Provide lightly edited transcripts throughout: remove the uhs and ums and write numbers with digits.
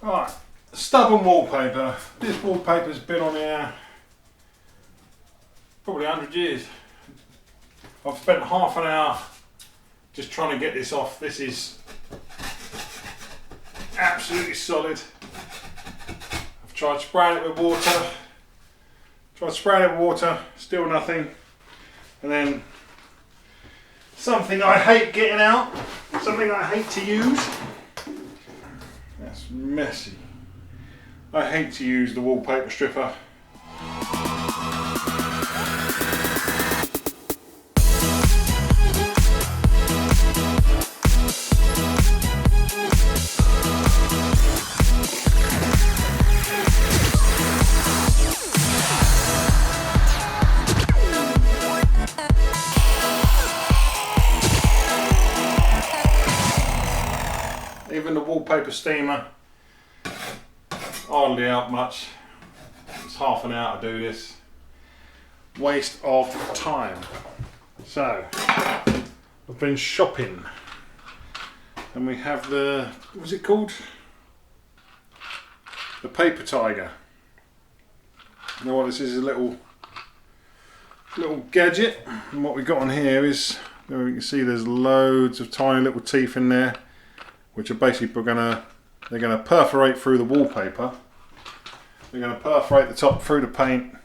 Right, stubborn wallpaper. This wallpaper's been on here probably 100 years. I've spent half an hour just trying to get this off. This is absolutely solid. I've tried spraying it with water. Still nothing. And then something I hate getting out, something I hate to use. That's messy. I hate to use the wallpaper stripper. Even the wallpaper steamer hardly out much. It's half an hour to do this. Waste of time. So I've been shopping and we have the, what's it called? The Paper Tiger. You know what this is? A little gadget, and what we got on here is, you can see there's loads of tiny little teeth in there, which are basically they're gonna perforate through the wallpaper. They're gonna perforate the top through the paint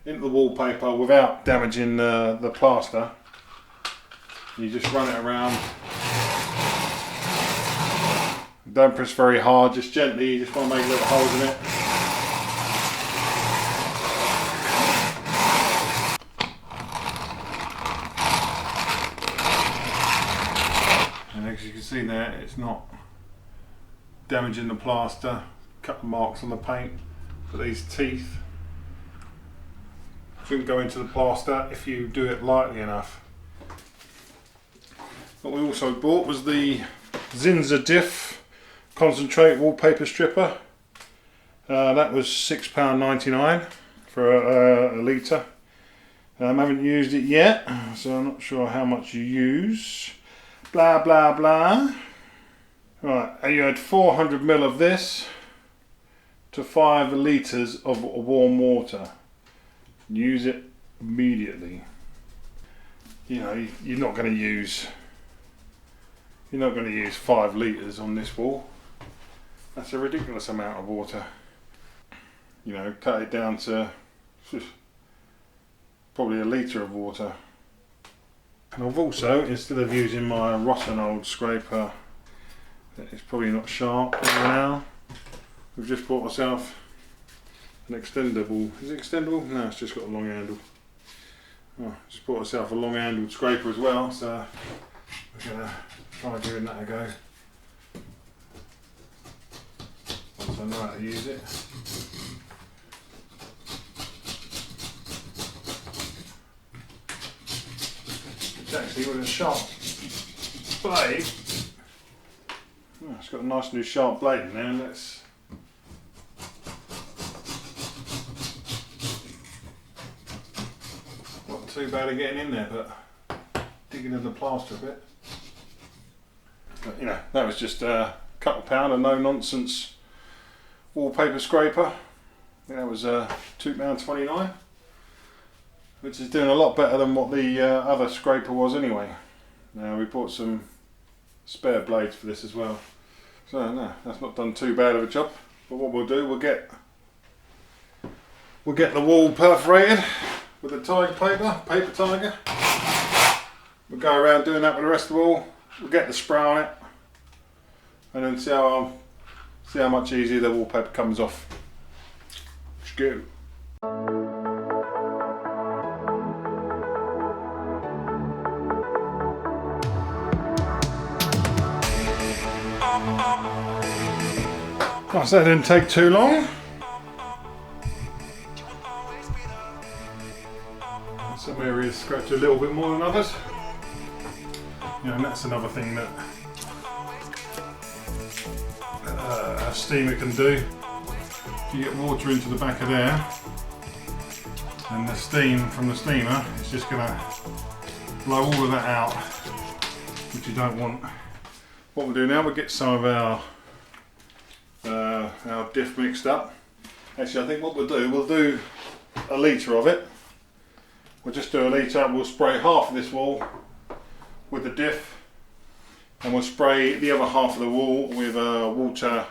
into the wallpaper without damaging the plaster. You just run it around. Don't press very hard, just gently. You just want to make little holes in it. And as you can see there, it's not damaging the plaster. A couple of marks on the paint, but these teeth shouldn't go into the plaster if you do it lightly enough. What we also bought was the Zinza Diff concentrate wallpaper stripper. That was £6.99 for a litre. I haven't used it yet, so I'm not sure how much you use. Blah blah blah. Right, you had 400 ml of this to 5 litres of warm water. Use it immediately. You know, you're not going to use 5 litres on this wall. That's a ridiculous amount of water. You know, cut it down to probably a litre of water. And I've also, instead of using my rotten old scraper, it's probably not sharp right now, we've just bought ourselves an extendable. Is it extendable? No, it's just got a long handle. Oh, just bought ourselves a long handled scraper as well, so we're going to try giving that a go once I know how to use it. It's actually with a sharp blade. Oh, it's got a nice new sharp blade in there, and let's not too bad at getting in there, but digging in the plaster a bit. But, you know, that was just a couple of pound, a no nonsense wallpaper scraper. That was £2.29, which is doing a lot better than what the other scraper was anyway. Now we bought some spare blades for this as well. So no, that's not done too bad of a job. But what we'll do, we'll get the wall perforated with the paper tiger. We'll go around doing that with the rest of the wall. We'll get the spray on it, and then see how much easier the wallpaper comes off. Let's go. So that didn't take too long. Some areas scratch a little bit more than others. You know, and that's another thing that a steamer can do. If you get water into the back of there, and the steam from the steamer is just going to blow all of that out, which you don't want. What we'll do now, we'll get some of our our diff mixed up. Actually, I think what we'll do a litre of it. We'll just do a litre, we'll spray half of this wall with the diff, and we'll spray the other half of the wall with water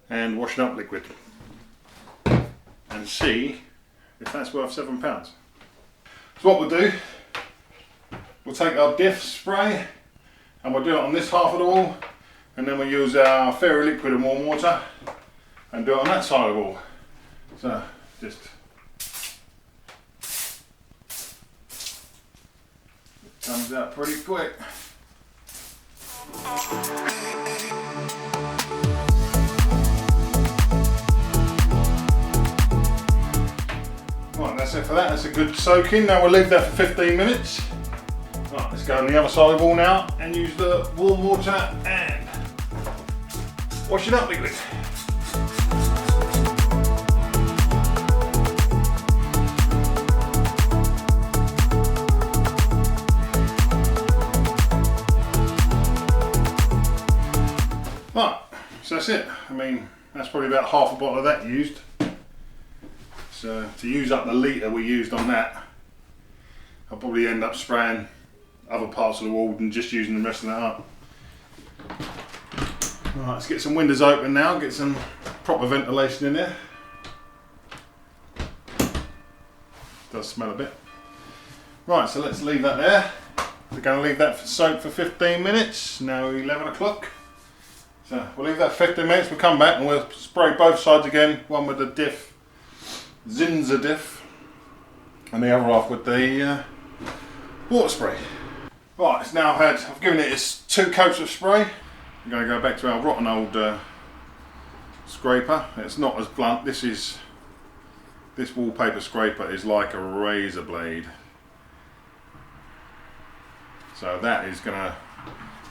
and washing up liquid, and see if that's worth £7. So what we'll do, we'll take our diff spray and we'll do it on this half of the wall, and then we'll use our fairy liquid and warm water and do it on that side of the wall. So just comes out pretty quick. Right, that's it for that. That's a good soaking. Now we'll leave that for 15 minutes. Right, let's go on the other side of the wall now and use the warm water and wash it up liquid. Right, so that's it. I mean, that's probably about half a bottle of that used. So to use up the litre we used on that, I'll probably end up spraying other parts of the wall and just using the rest of that up. Right, let's get some windows open now, get some proper ventilation in there. Does smell a bit. Right, so let's leave that there. We're going to leave that soak for 15 minutes. Now 11 o'clock. So we'll leave that for 15 minutes, we'll come back and we'll spray both sides again, one with the diff, Zinza diff, and the other half with the water spray. Right, it's now had, I've given it its 2 coats of spray. I'm going to go back to our rotten old scraper. It's not as blunt. This wallpaper scraper is like a razor blade. So that is going to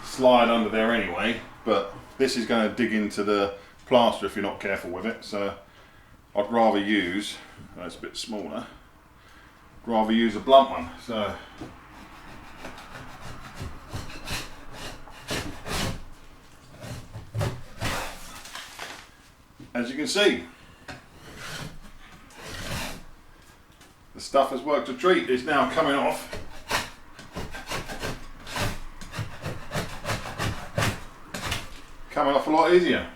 slide under there anyway, but this is going to dig into the plaster if you're not careful with it. So I'd rather use, it's a bit smaller, rather use a blunt one. So as you can see, the stuff has worked a treat. It's now coming off. Coming off a lot easier.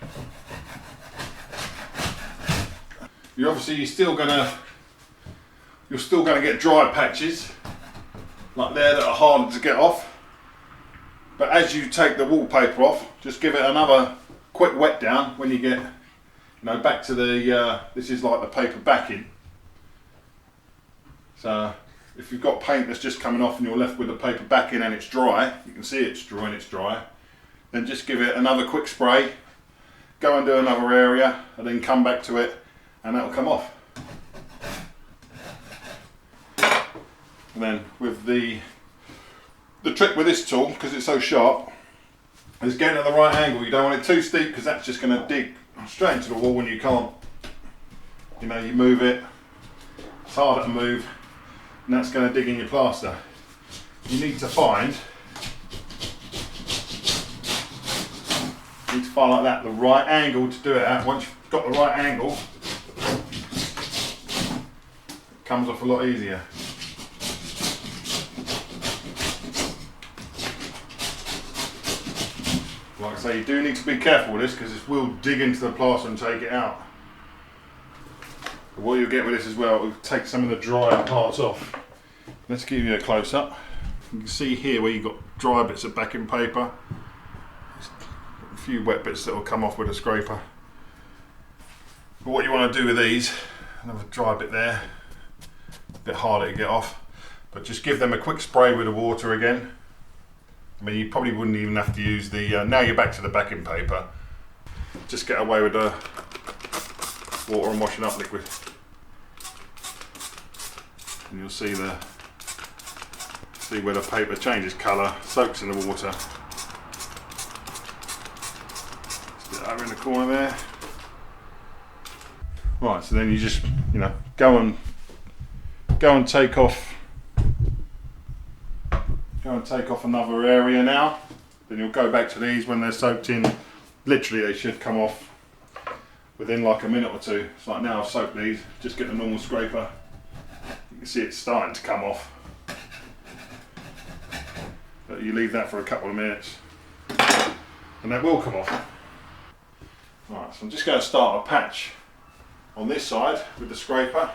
You're still gonna get dry patches like there that are harder to get off. But as you take the wallpaper off, just give it another quick wet down when you get, back to the, this is like the paper backing. So if you've got paint that's just coming off and you're left with the paper backing and it's dry, you can see it's dry, then just give it another quick spray, go and do another area, and then come back to it and that'll come off. And then with the trick with this tool, because it's so sharp, is getting at the right angle. You don't want it too steep because that's just going to dig straight into the wall when you can't, you move it, it's harder to move, and that's going to dig in your plaster. You need to find like that, the right angle to do it at. Once you've got the right angle, it comes off a lot easier. Like I say, you do need to be careful with this because this will dig into the plaster and take it out. But what you'll get with this as well, it will take some of the drier parts off. Let's give you a close up. You can see here where you've got dry bits of backing paper. A few wet bits that will come off with a scraper. But what you want to do with these, another dry bit there, a bit harder to get off, but just give them a quick spray with the water again. I mean, you probably wouldn't even have to use the, now you're back to the backing paper, just get away with the water and washing up liquid. And you'll see where the paper changes colour, soaks in the water. Over in the corner there. Right, so then you just go and take off another area now. Then you'll go back to these when they're soaked in. Literally they should come off within like a minute or two. It's like now I've soaked these, just get a normal scraper. You can see it's starting to come off. But you leave that for a couple of minutes and that will come off. Right, so I'm just going to start a patch on this side with the scraper.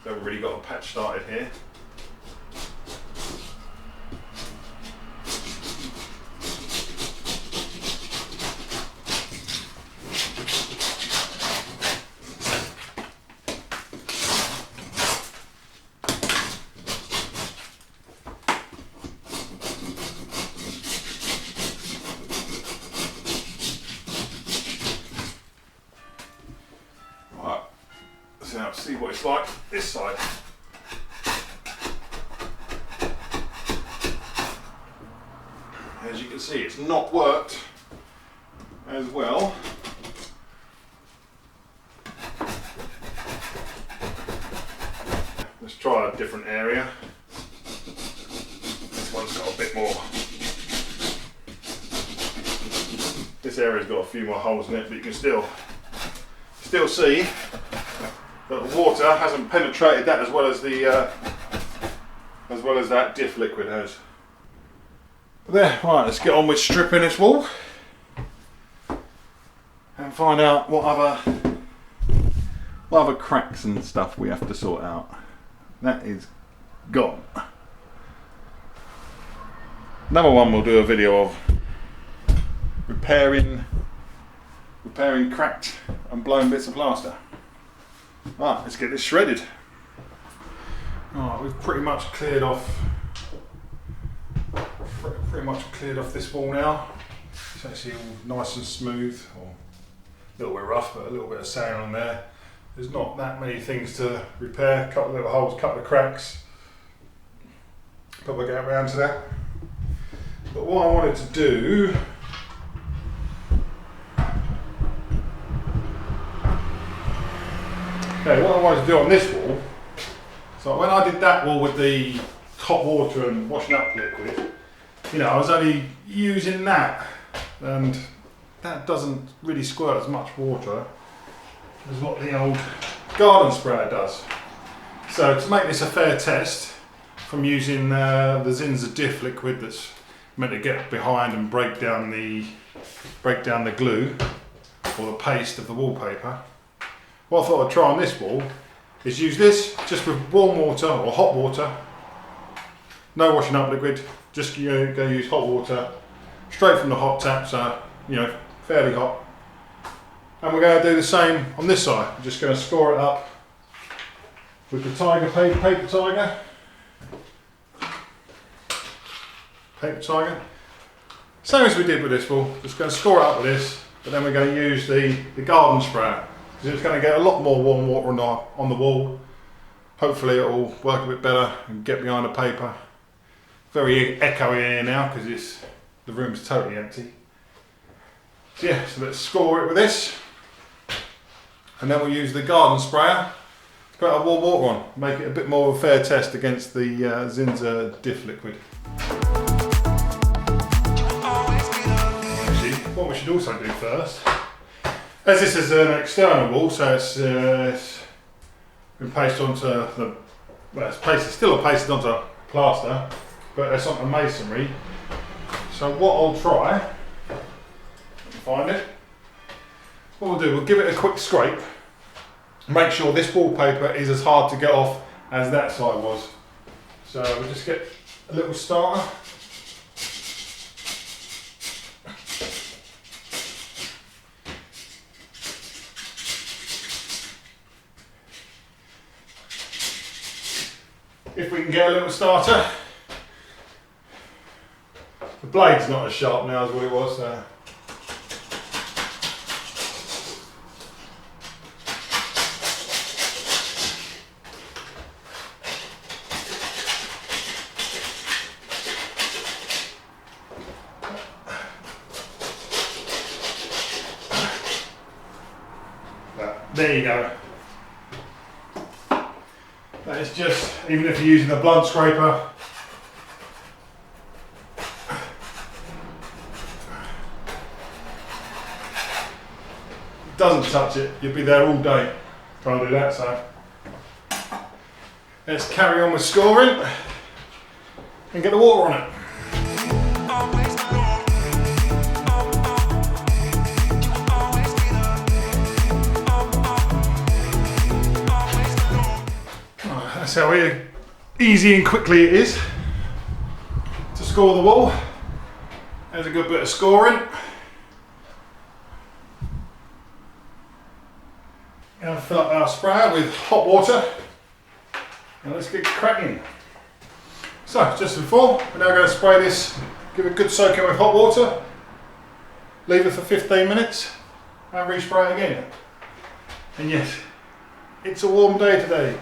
So I've already got a patch started here. So now see what it's like this side. As you can see, it's not worked as well. Let's try a different area. This one's got a bit more. This area's got a few more holes in it, but you can still see that the water hasn't penetrated that as well as that diff liquid has. There, right, let's get on with stripping this wall and find out what other cracks and stuff we have to sort out. That is gone. Another one we'll do a video of repairing cracked and blown bits of plaster. Right, let's get this shredded. Right, we've pretty much cleared off this wall now. It's actually all nice and smooth, or a little bit rough, but a little bit of sand on there. There's not that many things to repair. A couple of little holes, a couple of cracks. But we'll get around to that. But what I wanted to do, what I wanted to do on this wall, so when I did that wall with the hot water and washing up liquid, I was only using that, and that doesn't really squirt as much water as what the old garden sprayer does. So to make this a fair test, from using the Zinza diff liquid that's meant to get behind and break down the glue or the paste of the wallpaper, what I thought I'd try on this wall is use this just with warm water or hot water, no washing up liquid, just go use hot water straight from the hot tap, so fairly hot. And we're going to do the same on this side. I'm just going to score it up with the paper tiger. Same as we did with this wall, just going to score it up with this, but then we're going to use the garden sprayer, because it's going to get a lot more warm water on the wall. Hopefully it will work a bit better and get behind the paper. Very echoey in here now because the room's totally empty. So yeah, so let's score it with this, and then we'll use the garden sprayer to put our warm water on, make it a bit more of a fair test against the Zinza diff liquid. Actually, what we should also do first, as this is an external wall, so it's been pasted onto it's still pasted onto plaster, but it's onto masonry. So what I'll try, find it. What we'll do, we'll give it a quick scrape. Make sure this wallpaper is as hard to get off as that side was. So we'll just get a little starter. If we can get a little starter. The blade's not as sharp now as what it was. So. There you go. That is just, even if you're using a blunt scraper, doesn't touch it, you'll be there all day trying to do that. So let's carry on with scoring and get the water on it. That's how easy and quickly it is to score the wall. There's a good bit of scoring. Gonna fill up our sprayer with hot water and let's get cracking. So, just as before, we're now going to spray this, give it a good soak in with hot water, leave it for 15 minutes and respray again. And yes, it's a warm day today.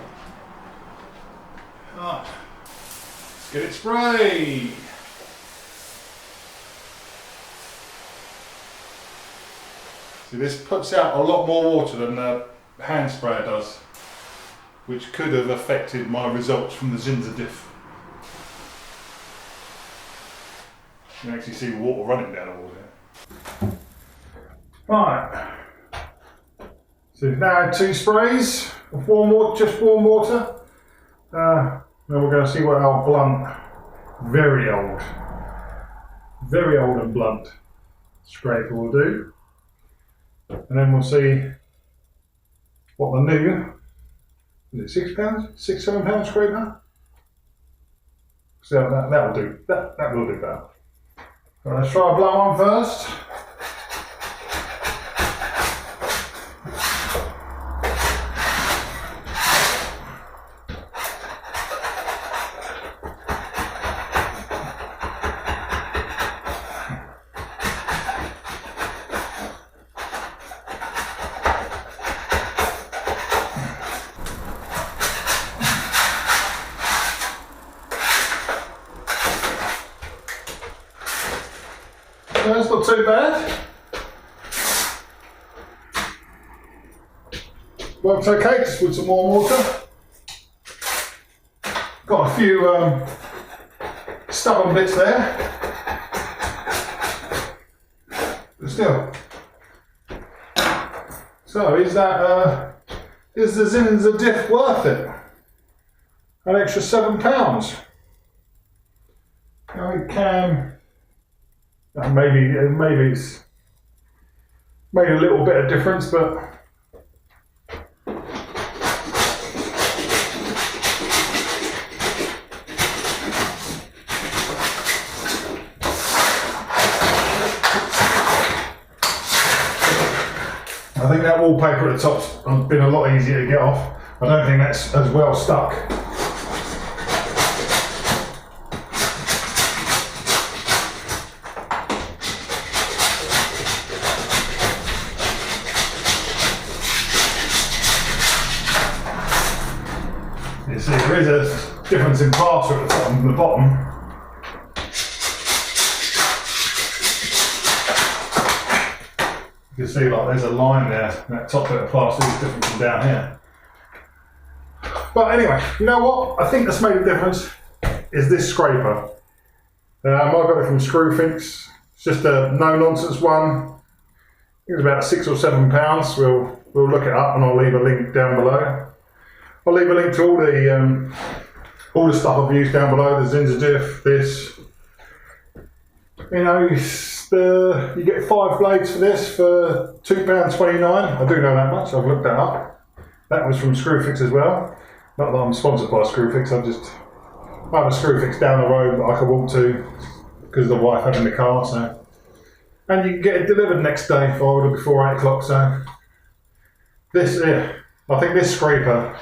Right, let's get it sprayed. See, this puts out a lot more water than the hand sprayer does, which could have affected my results from the Zinza diff. You can actually see water running down the wall here. Right, so we've now had 2 sprays of warm water, just warm water. Now we're going to see what our blunt, very old and blunt scraper will do. And then we'll see what the new, is it £6, £7 scraper? So that will do, that will do better. Right, let's try a blunt one first. That's not too bad. Works okay, just with some warm water. Got a few stubborn bits there, but still. So is the Zinza diff worth it? An extra £7. Now we can. Maybe it's made a little bit of difference, but I think that wallpaper at the top's been a lot easier to get off. I don't think that's as well stuck. You see, there is a difference in plaster at the top and the bottom. You can see like there's a line there, that top bit of plaster is different from down here. But anyway, you know what? I think that's made a difference is this scraper. I got it from Screwfix. It's just a no-nonsense one. I think it's about £6 or £7. We'll look it up and I'll leave a link down below. I'll leave a link to all the stuff I've used down below, the Zinza diff, this. You know, you get 5 blades for this for £2.29. I do know that much, I've looked that up. That was from Screwfix as well. Not that I'm sponsored by Screwfix, I have a Screwfix down the road that I can walk to because of the wife having the car. So, and you can get it delivered next day if I order before 8 o'clock. So this, yeah, I think this scraper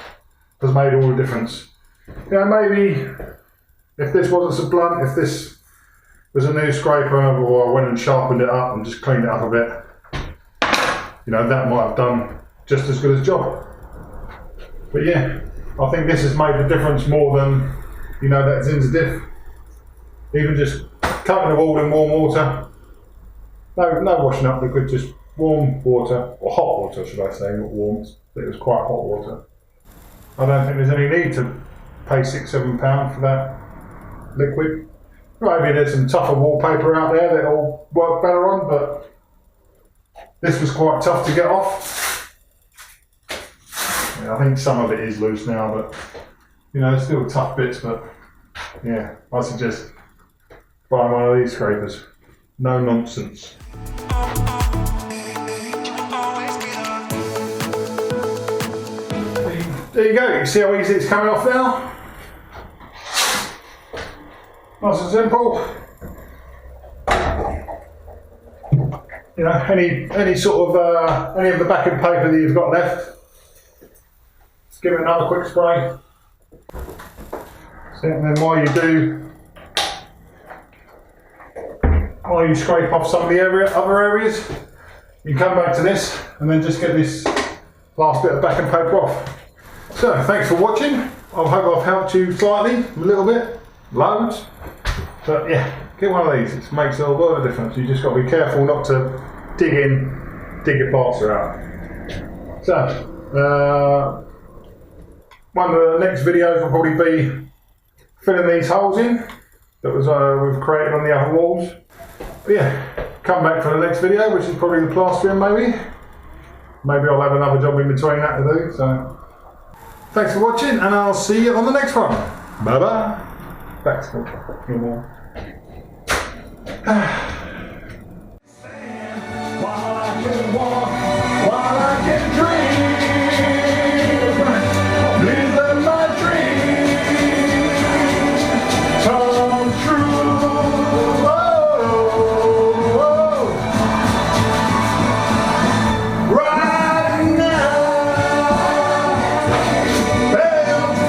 has made all the difference. You know, maybe if this wasn't so blunt, if this was a new scraper or I went and sharpened it up and just cleaned it up a bit, you know, that might have done just as good a job. But yeah, I think this has made the difference more than, you know, that Zinza diff. Even just cutting the wall in warm water, no washing up liquid, just warm water, or hot water should I say, not warm, but it was quite hot water. I don't think there's any need to pay £6-7 for that liquid. Maybe there's some tougher wallpaper out there that will work better on, but This was quite tough to get off. Yeah, I think some of it is loose now, but you know, it's still tough bits. But yeah, I suggest buying one of these scrapers. No nonsense. There you go. You see how easy it's coming off now? Nice and simple. You know, any sort of any of the backing paper that you've got left, just give it another quick spray. So, and then while you scrape off some of the other areas, you come back to this and then just get this last bit of backing paper off. So, thanks for watching. I hope I've helped you slightly, a little bit, loads. But yeah, get one of these. It makes a lot of difference. You just got to be careful not to dig your parts out. So, one of the next videos will probably be filling these holes in that was we've created on the other walls. But yeah, come back for the next video, which is probably the plastering maybe. Maybe I'll have another job in between that to do. So, thanks for watching, and I'll see you on the next one. Bye bye. Thanks for your more. While I can walk, while I can dream, please let my dreams come true. Oh, right now, bail to